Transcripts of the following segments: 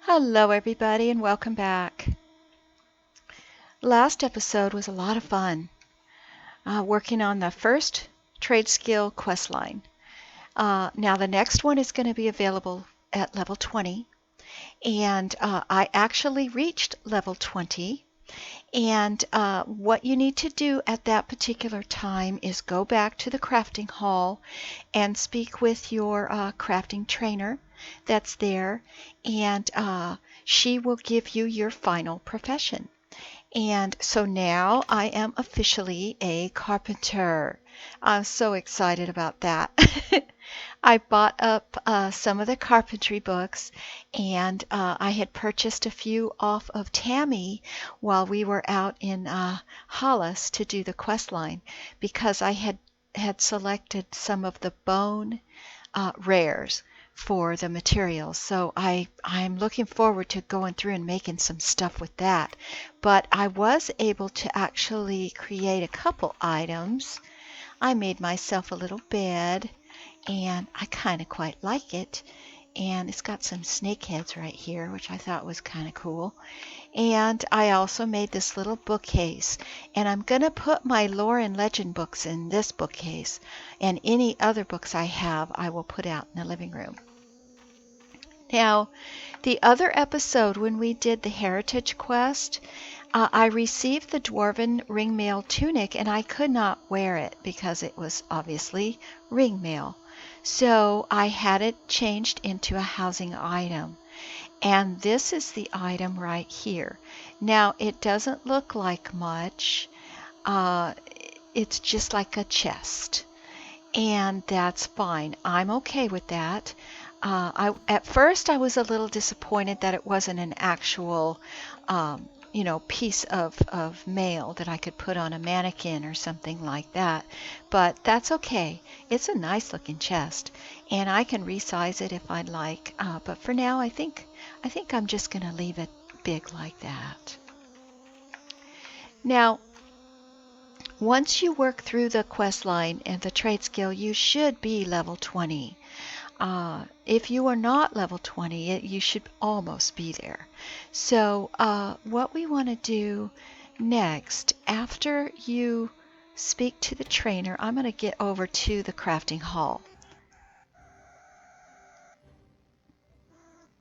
Hello, everybody, and welcome back. Last episode was a lot of fun, working on the first Tradeskill Questline. Now, the next one is going to be available at level 20, and I actually reached level 20. And what you need to do at that particular time is go back to the crafting hall and speak with your crafting trainer that's there, and she will give you your final profession. And so now I am officially a carpenter. I'm so excited about that. I bought up some of the carpentry books, and I had purchased a few off of Tammy while we were out in Hollis to do the quest line, because I had selected some of the bone rares for the materials. So I'm looking forward to going through and making some stuff with that. But I was able to actually create a couple items. I made myself a little bed, and I kind of quite like it. And it's got some snake heads right here, which I thought was kind of cool. And I also made this little bookcase, and I'm going to put my lore and legend books in this bookcase, and any other books I have I will put out in the living room. Now, the other episode when we did the heritage quest, I received the dwarven ringmail tunic, and I could not wear it because it was obviously ringmail. So I had it changed into a housing item. And this is the item right here. Now, it doesn't look like much. It's just like a chest. And that's fine. I'm okay with that. At first, I was a little disappointed that it wasn't an actual piece of mail that I could put on a mannequin or something like that. But that's okay. It's a nice looking chest, and I can resize it if I'd like. But for now, I think I'm just going to leave it big like that. Now, once you work through the quest line and the trade skill, you should be level 20. If you are not level 20, you should almost be there. So what we want to do next, after you speak to the trainer, I'm going to get over to the crafting hall.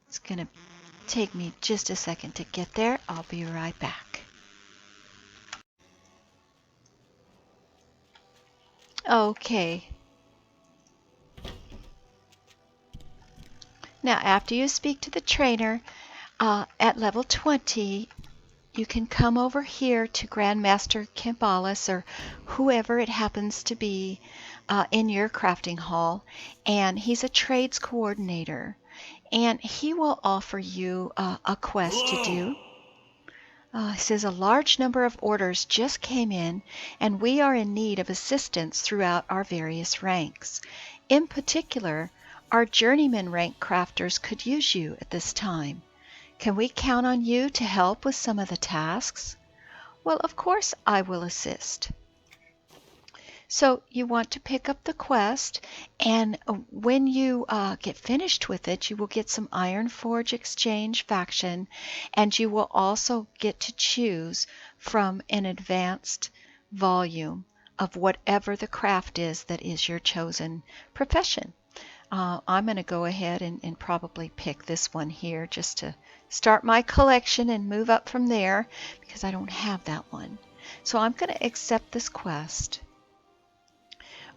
It's going to take me just a second to get there. I'll be right back. Okay. Now, after you speak to the trainer at level 20, you can come over here to Grandmaster Kimbalis, or whoever it happens to be in your crafting hall, and he's a trades coordinator, and he will offer you a quest to do. It says a large number of orders just came in, and we are in need of assistance throughout our various ranks. In particular, our journeyman rank crafters could use you at this time. Can we count on you to help with some of the tasks? Well, of course I will assist. So you want to pick up the quest, and when you get finished with it, you will get some Iron Forge Exchange faction, and you will also get to choose from an advanced volume of whatever the craft is that is your chosen profession. I'm going to go ahead and probably pick this one here just to start my collection and move up from there, because I don't have that one. So I'm going to accept this quest.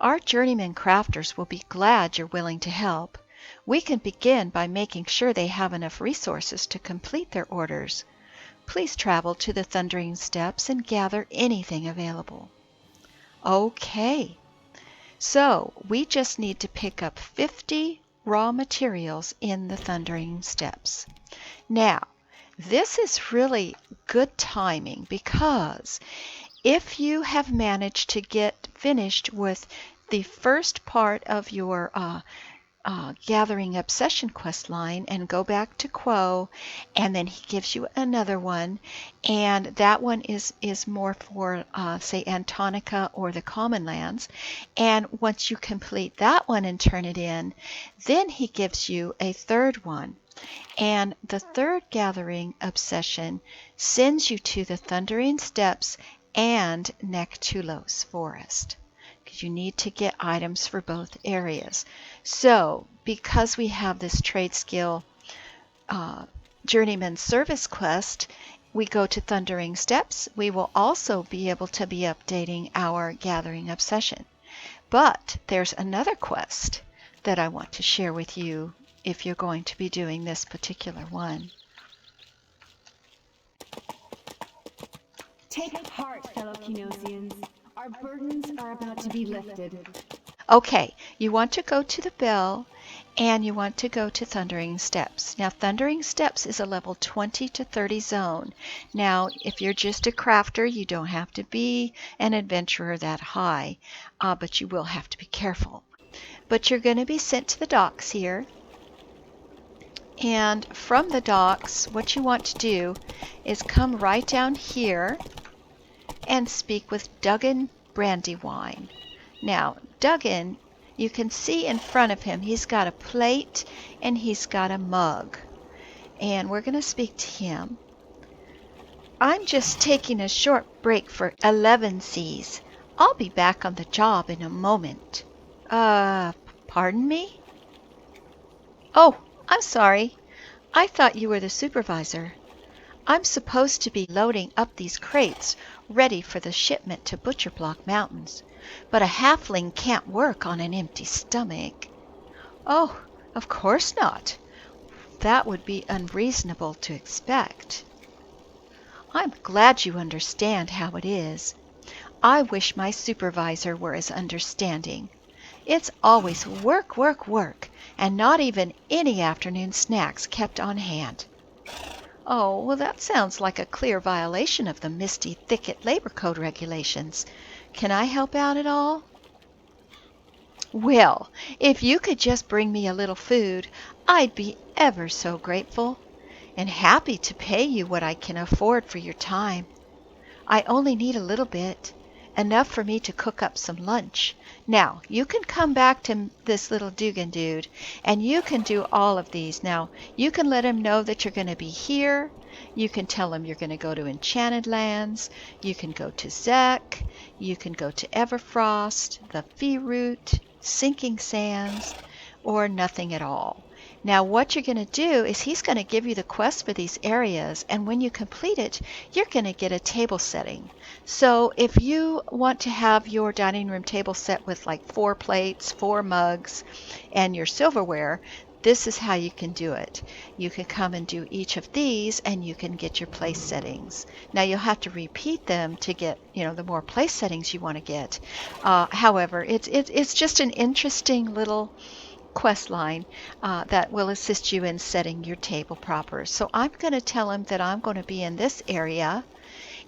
Our journeyman crafters will be glad you're willing to help. We can begin by making sure they have enough resources to complete their orders. Please travel to the Thundering Steps and gather anything available. Okay. So we just need to pick up 50 raw materials in the Thundering Steps. Now, this is really good timing, because if you have managed to get finished with the first part of your gathering obsession quest line and go back to Quo, and then he gives you another one, and that one is more for say Antonica or the Common Lands, and once you complete that one and turn it in, then he gives you a third one. And the third gathering obsession sends you to the Thundering Steppes and Nectulos Forest, because you need to get items for both areas. So, because we have this Tradeskill Journeyman Service quest, we go to Thundering Steppes. We will also be able to be updating our gathering obsession. But there's another quest that I want to share with you if you're going to be doing this particular one. Take heart, fellow Kinosians. Our burdens are about to be lifted. Okay, you want to go to the bell and you want to go to Thundering Steppes. Now, Thundering Steppes is a level 20 to 30 zone. Now, if you're just a crafter, you don't have to be an adventurer that high, but you will have to be careful. But you're going to be sent to the docks here. And from the docks, what you want to do is come right down here and speak with Duggan Brandywine. Now, Duggan, you can see in front of him, he's got a plate and he's got a mug. And we're going to speak to him. I'm just taking a short break for 11 Cs. I'll be back on the job in a moment. Pardon me? Oh, I'm sorry. I thought you were the supervisor. I'm supposed to be loading up these crates ready for the shipment to Butcher Block Mountains, but a halfling can't work on an empty stomach. Oh, of course not. That would be unreasonable to expect. I'm glad you understand how it is. I wish my supervisor were as understanding. It's always work, work, work, and not even any afternoon snacks kept on hand. Oh, well, that sounds like a clear violation of the Misty Thicket Labor Code regulations. Can I help out at all? Well, if you could just bring me a little food, I'd be ever so grateful, and happy to pay you what I can afford for your time. I only need a little bit, enough for me to cook up some lunch. Now, you can come back to this little Dugan dude, and you can do all of these. Now, you can let him know that you're going to be here. You can tell him you're going to go to Enchanted Lands. You can go to Zek. You can go to Everfrost, the Fee Root, Sinking Sands, or nothing at all. Now, what you're going to do is he's going to give you the quest for these areas, and when you complete it, you're going to get a table setting. So if you want to have your dining room table set with like 4 plates, 4 mugs, and your silverware, this is how you can do it. You can come and do each of these, and you can get your place settings. Now, you'll have to repeat them to get, the more place settings you want to get. However, it's just an interesting little Questline that will assist you in setting your table proper. So I'm going to tell him that I'm going to be in this area,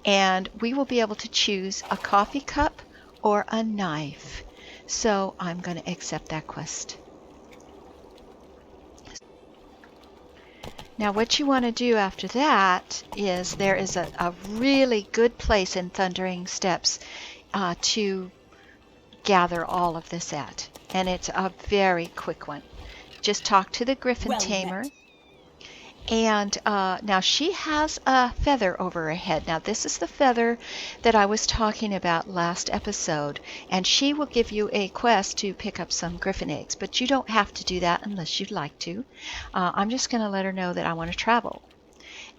and we will be able to choose a coffee cup or a knife. So I'm going to accept that quest. Now what you want to do after that is there is a really good place in Thundering Steppes to gather all of this at. And it's a very quick one. Just talk to the Griffin Tamer. And now she has a feather over her head. Now this is the feather that I was talking about last episode. And she will give you a quest to pick up some Griffin eggs. But you don't have to do that unless you'd like to. I'm just going to let her know that I want to travel.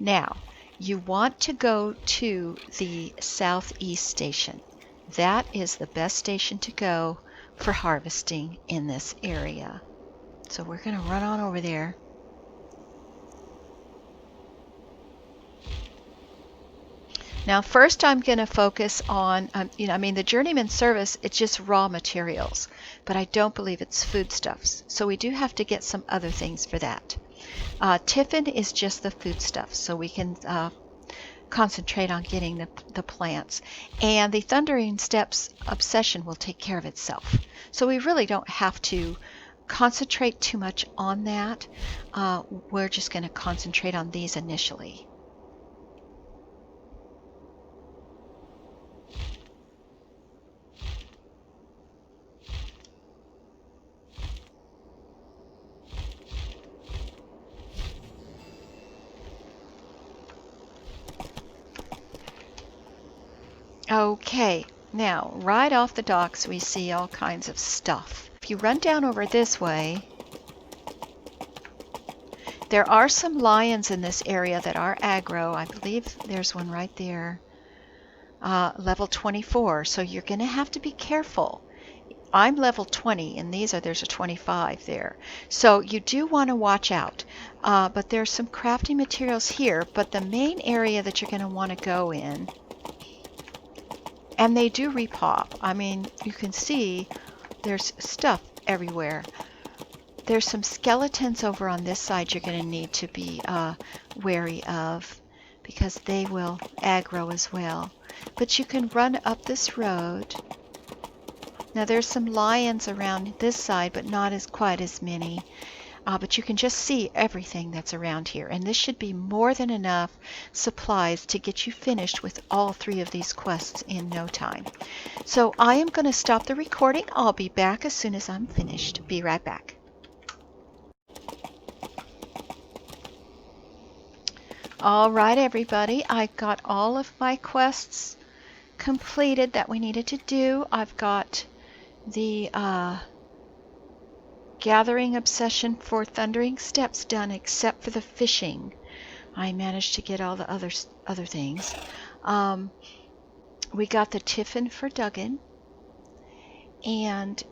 Now, you want to go to the Southeast Station. That is the best station to go for harvesting in this area. So we're going to run on over there. Now first I'm going to focus on, the journeyman service, it's just raw materials, but I don't believe it's foodstuffs. So we do have to get some other things for that. Tiffin is just the foodstuffs, so we can concentrate on getting the plants. And the Thundering Steppes obsession will take care of itself. So we really don't have to concentrate too much on that. We're just going to concentrate on these initially. Okay, now right off the docks we see all kinds of stuff. If you run down over this way, there are some lions in this area that are aggro. I believe there's one right there, level 24, so you're going to have to be careful. I'm level 20 and there's a 25 there. So you do want to watch out. But there's some crafting materials here, but the main area that you're going to want to go in, and they do repop. I mean, you can see there's stuff everywhere. There's some skeletons over on this side you're going to need to be wary of because they will aggro as well. But you can run up this road. Now there's some lions around this side, but not quite as many. But you can just see everything that's around here. And this should be more than enough supplies to get you finished with all 3 of these quests in no time. So I am going to stop the recording. I'll be back as soon as I'm finished. Be right back. All right, everybody. I got all of my quests completed that we needed to do. I've got the gathering obsession for Thundering Steps done, except for the fishing. I managed to get all the other things. We got the Tiffin for Duggan and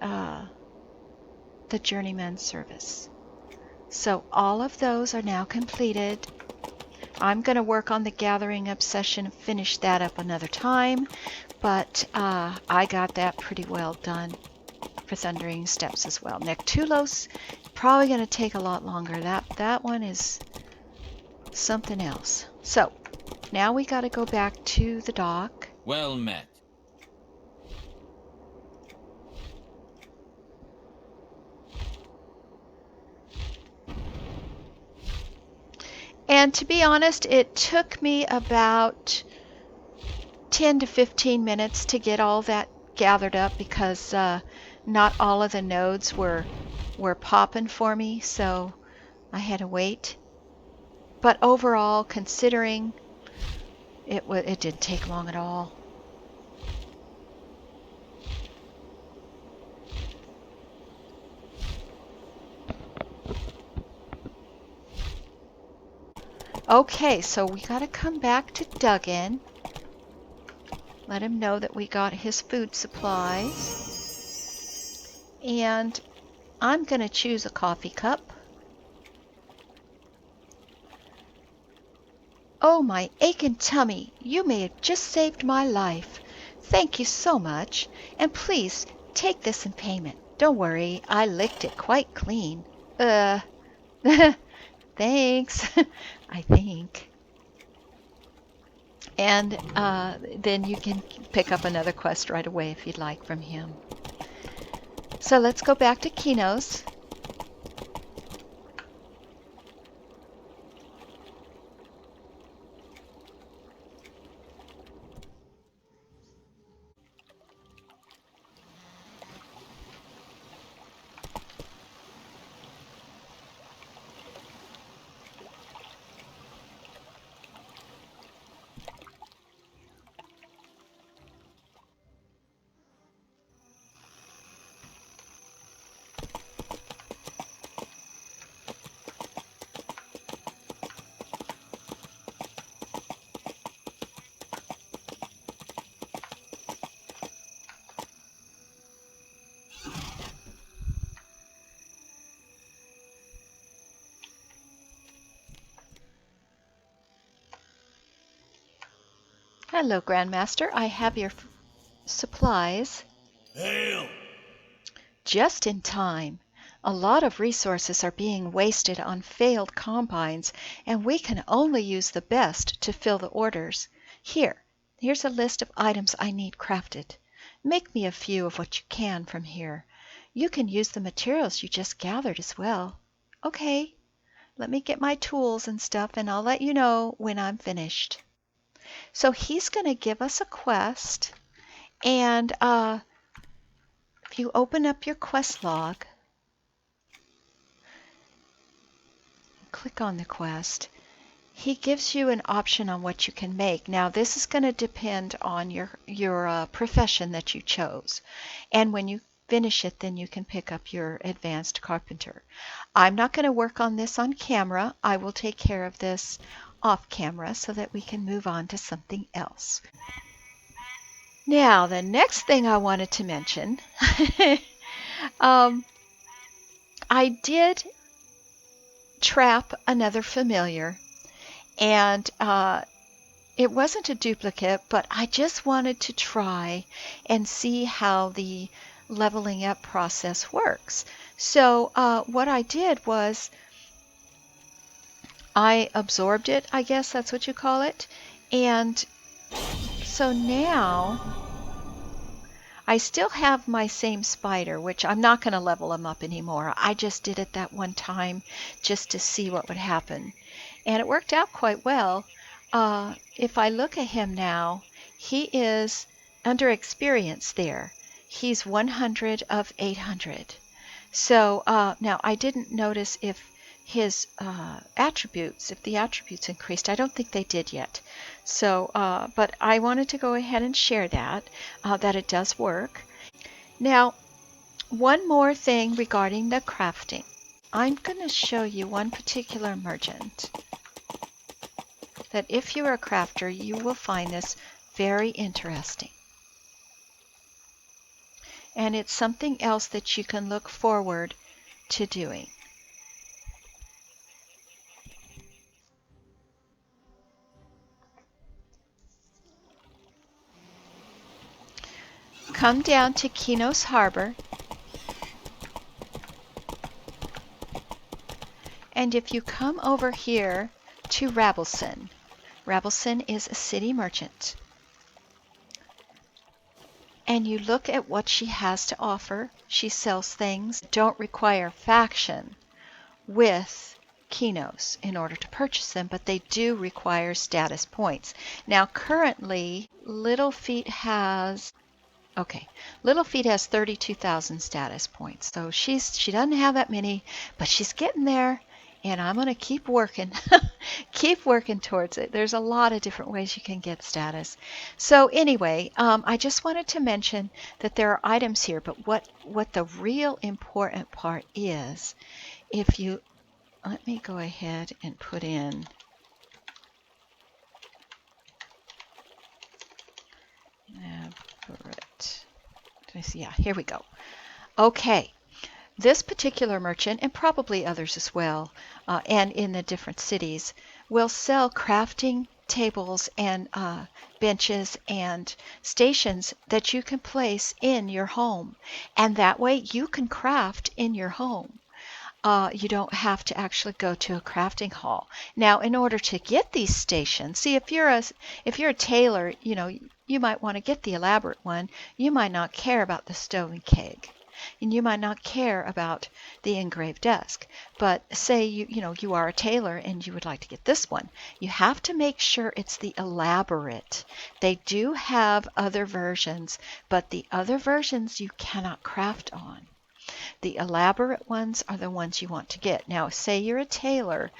the Journeyman service. So all of those are now completed. I'm going to work on the gathering obsession, finish that up another time, but I got that pretty well done for Thundering Steps as well. Nectulos, probably going to take a lot longer. That one is something else. So now we got to go back to the dock. Well met. And to be honest, it took me about 10 to 15 minutes to get all that gathered up because not all of the nodes were popping for me, so I had to wait. But overall, considering it didn't take long at all. Okay, so we got to come back to Duggan. Let him know that we got his food supplies. And I'm going to choose a coffee cup. Oh, my aching tummy, you may have just saved my life. Thank you so much. And please, take this in payment. Don't worry, I licked it quite clean. Thanks, I think. And then you can pick up another quest right away if you'd like from him. So let's go back to Kino's. Hello, Grandmaster. I have your supplies. Hail! Just in time. A lot of resources are being wasted on failed combines, and we can only use the best to fill the orders. Here's a list of items I need crafted. Make me a few of what you can from here. You can use the materials you just gathered as well. Okay, let me get my tools and stuff, and I'll let you know when I'm finished. So he's going to give us a quest, and if you open up your quest log, click on the quest, he gives you an option on what you can make. Now, this is going to depend on your profession that you chose. And when you finish it, then you can pick up your advanced carpenter. I'm not going to work on this on camera. I will take care of this off camera so that we can move on to something else. Now, the next thing I wanted to mention, I did trap another familiar, and it wasn't a duplicate, but I just wanted to try and see how the leveling up process works. So what I did was I absorbed it, I guess that's what you call it. And so now I still have my same spider, which I'm not going to level him up anymore. I just did it that one time just to see what would happen. And it worked out quite well. If I look at him now, he is under experience there. He's 100 of 800. So now I didn't notice if his attributes, if the attributes increased. I don't think they did yet. So, but I wanted to go ahead and share that it does work. Now, one more thing regarding the crafting. I'm going to show you one particular merchant that if you're a crafter, you will find this very interesting. And it's something else that you can look forward to doing. Come down to Kinos Harbor, and if you come over here to Rabelson, Rabelson is a city merchant, and you look at what she has to offer. She sells things that don't require faction with Kinos in order to purchase them, but they do require status points. Now currently Littlefeet has 32,000 status points. So she doesn't have that many, but she's getting there, and I'm going to keep working, keep working towards it. There's a lot of different ways you can get status. So anyway, I just wanted to mention that there are items here, but what the real important part is, if you, let me go ahead and put in Everett. Yeah, here we go. Okay, this particular merchant, and probably others as well, and in the different cities, will sell crafting tables and benches and stations that you can place in your home. And that way you can craft in your home. You don't have to actually go to a crafting hall. Now, in order to get these stations, see, if you're a tailor, you might want to get the elaborate one. You might not care about the stove and keg, and you might not care about the engraved desk. But say you are a tailor and you would like to get this one. You have to make sure it's the elaborate. They do have other versions, but the other versions you cannot craft on. The elaborate ones are the ones you want to get. Now, say you're a tailor,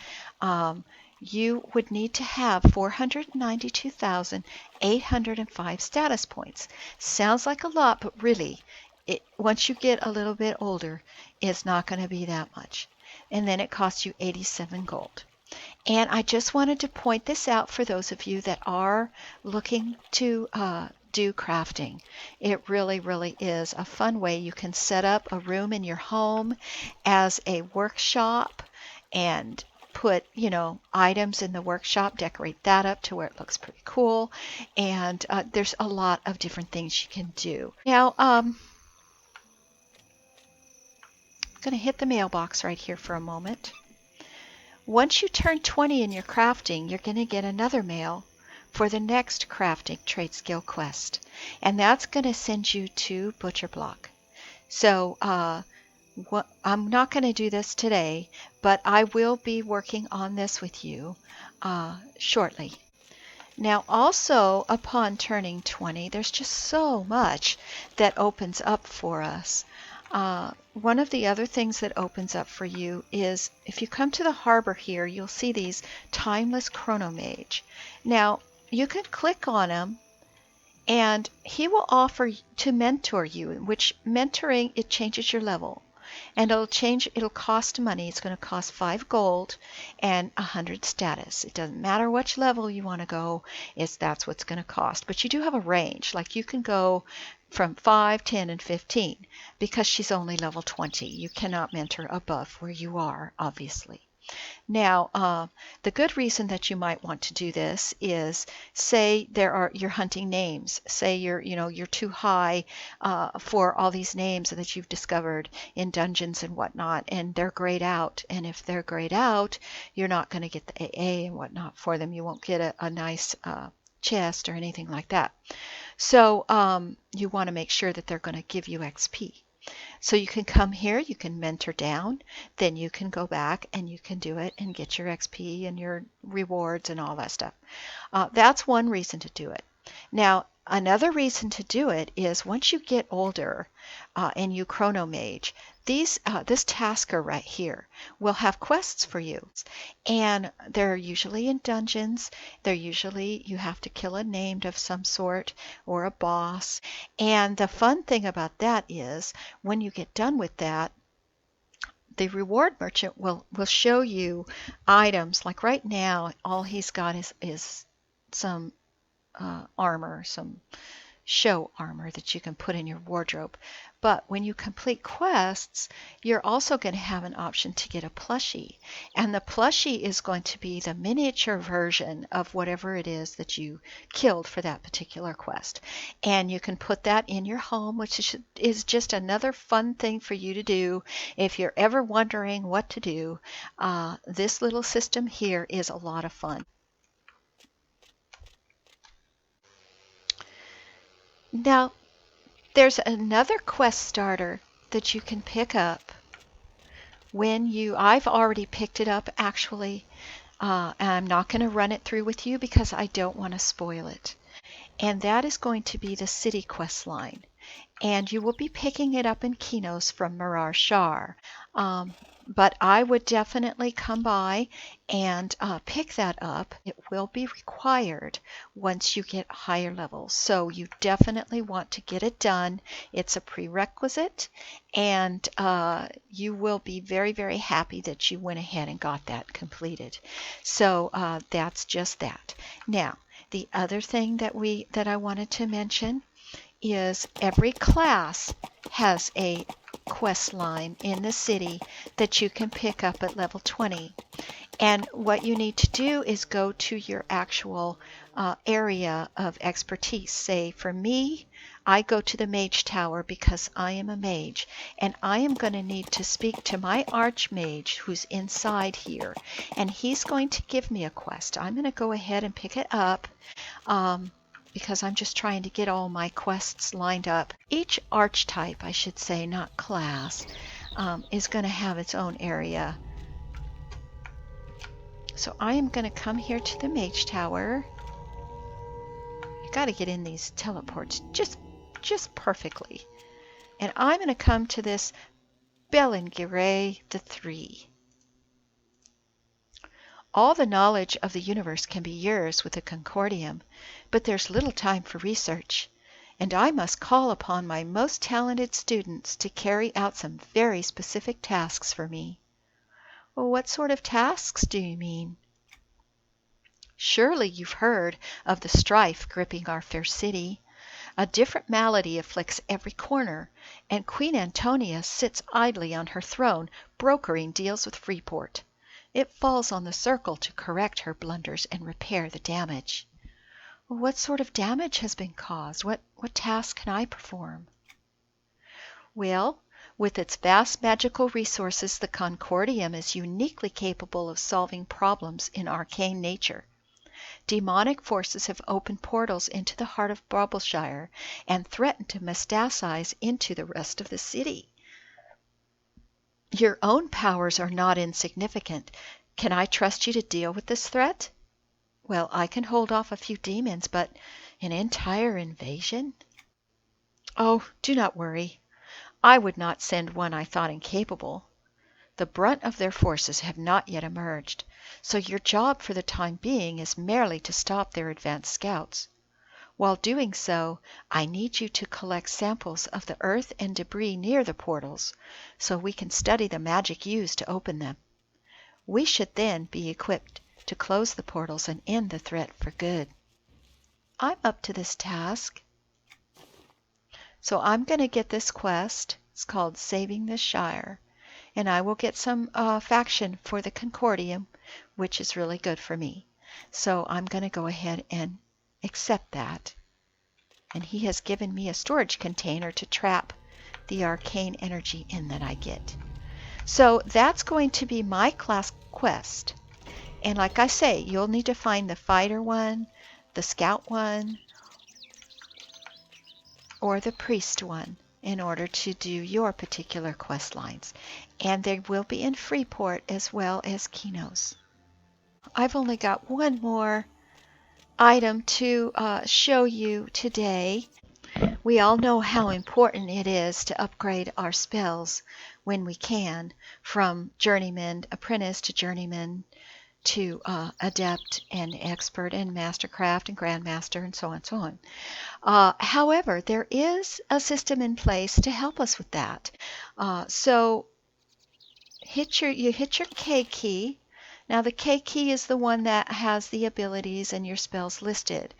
you would need to have 492,805 status points. Sounds like a lot, but really, once you get a little bit older, it's not going to be that much. And then it costs you 87 gold. And I just wanted to point this out for those of you that are looking to do crafting. It really, really is a fun way. You can set up a room in your home as a workshop and put, items in the workshop, decorate that up to where it looks pretty cool. And there's a lot of different things you can do. Now, I'm going to hit the mailbox right here for a moment. Once you turn 20 in your crafting, you're going to get another mail for the next crafting Tradeskill quest, and that's going to send you to Butcher Block. So I'm not going to do this today, but I will be working on this with you shortly. Now also, upon turning 20, there's just so much that opens up for us. One of the other things that opens up for you is if you come to the harbor here, you'll see these Timeless Chronomage. Now, you can click on them and he will offer to mentor you, which mentoring, it changes your level. And it'll cost money. It's going to cost 5 gold and 100 status. It doesn't matter which level you want to go, that's what's going to cost. But you do have a range. Like you can go from 5, 10, and 15 because she's only level 20. You cannot mentor above where you are, obviously. Now, the good reason that you might want to do this is, say you're hunting names. Say you're too high for all these names that you've discovered in dungeons and whatnot, and they're grayed out. And if they're grayed out, you're not going to get the AA and whatnot for them. You won't get a nice chest or anything like that. So you want to make sure that they're going to give you XP. So you can come here, you can mentor down, then you can go back and you can do it and get your XP and your rewards and all that stuff. That's one reason to do it. Now, another reason to do it is once you get older and you Chronomage, this tasker right here will have quests for you. And they're usually in dungeons. You have to kill a named of some sort or a boss. And the fun thing about that is when you get done with that, the reward merchant will show you items. Like right now, all he's got is some armor, some show armor that you can put in your wardrobe. But when you complete quests, you're also going to have an option to get a plushie. And the plushie is going to be the miniature version of whatever it is that you killed for that particular quest. And you can put that in your home, which is just another fun thing for you to do. If you're ever wondering what to do, this little system here is a lot of fun. Now, there's another quest starter that you can pick up I've already picked it up actually, and I'm not going to run it through with you because I don't want to spoil it. And that is going to be the city quest line. And you will be picking it up in Kinos from Marar Shar. But I would definitely come by and pick that up. It will be required once you get higher levels. So you definitely want to get it done. It's a prerequisite, and you will be very, very happy that you went ahead and got that completed. So that's just that. Now, the other thing that I wanted to mention is every class has a quest line in the city that you can pick up at level 20. And what you need to do is go to your actual area of expertise. Say, for me, I go to the mage tower because I am a mage, and I am going to need to speak to my archmage who's inside here, and he's going to give me a quest. I'm going to go ahead and pick it up. Because I'm just trying to get all my quests lined up. Each archetype, I should say, not class, is going to have its own area. So I am going to come here to the Mage Tower. You got to get in these teleports just perfectly. And I'm going to come to this Belengire the 3. All the knowledge of the universe can be yours with the Concordium, but there's little time for research, and I must call upon my most talented students to carry out some very specific tasks for me. Well, what sort of tasks do you mean? Surely you've heard of the strife gripping our fair city. A different malady afflicts every corner, and Queen Antonia sits idly on her throne, brokering deals with Freeport. It falls on the circle to correct her blunders and repair the damage. Well, what sort of damage has been caused? What task can I perform? Well, with its vast magical resources, the Concordium is uniquely capable of solving problems in arcane nature. Demonic forces have opened portals into the heart of Brabbleshire and threatened to metastasize into the rest of the city. Your own powers are not insignificant. Can I trust you to deal with this threat? Well, I can hold off a few demons, but an entire invasion? Oh, do not worry. I would not send one I thought incapable. The brunt of their forces have not yet emerged, so your job for the time being is merely to stop their advanced scouts. While doing so, I need you to collect samples of the earth and debris near the portals so we can study the magic used to open them. We should then be equipped to close the portals and end the threat for good. I'm up to this task. So I'm going to get this quest. It's called Saving the Shire. And I will get some faction for the Concordium, which is really good for me. So I'm going to go ahead and accept that. And he has given me a storage container to trap the arcane energy in that I get. So that's going to be my class quest. And like I say, you'll need to find the fighter one, the scout one, or the priest one in order to do your particular quest lines. And they will be in Freeport as well as Kinos. I've only got one more item to show you today. We all know how important it is to upgrade our spells when we can, from journeyman apprentice to journeyman to adept and expert and mastercraft and grandmaster and so on and so on. However, there is a system in place to help us with that. So you hit your K key. Now the K key is the one that has the abilities and your spells listed.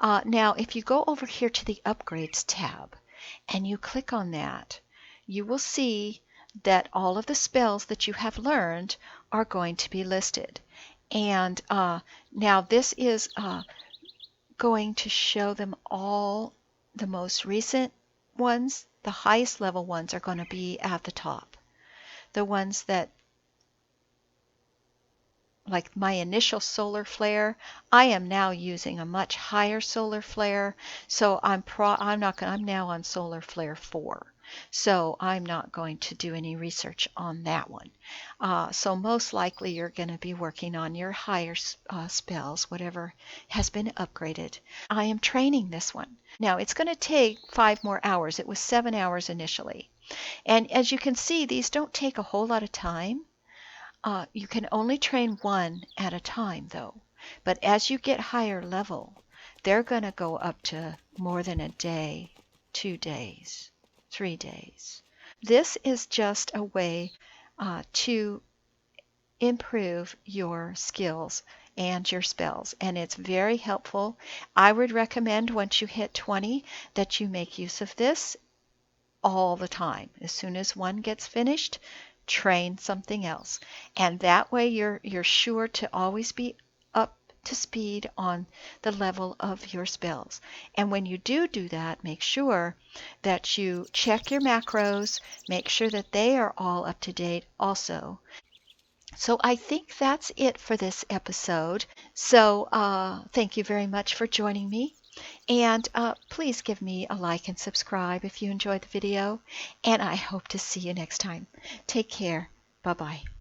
Now if you go over here to the Upgrades tab and you click on that, you will see that all of the spells that you have learned are going to be listed. And now this is going to show them all. The most recent ones, the highest level ones, are going to be at the top. The ones that, like my initial solar flare, I am now using a much higher solar flare, so I'm now on solar flare 4. So I'm not going to do any research on that one. So most likely you're going to be working on your higher spells, whatever has been upgraded. I am training this one. Now it's going to take 5 more hours. It was 7 hours initially. And as you can see, these don't take a whole lot of time. You can only train one at a time though. But as you get higher level, they're going to go up to more than a day, 2 days, 3 days. This is just a way to improve your skills and your spells, and it's very helpful. I would recommend once you hit 20 that you make use of this all the time. As soon as one gets finished, train something else, and that way you're sure to always be up to speed on the level of your spells. And when you do that, make sure that you check your macros, make sure that they are all up to date also. So I think that's it for this episode. So thank you very much for joining me. And please give me a like and subscribe if you enjoyed the video. And I hope to see you next time. Take care. Bye-bye.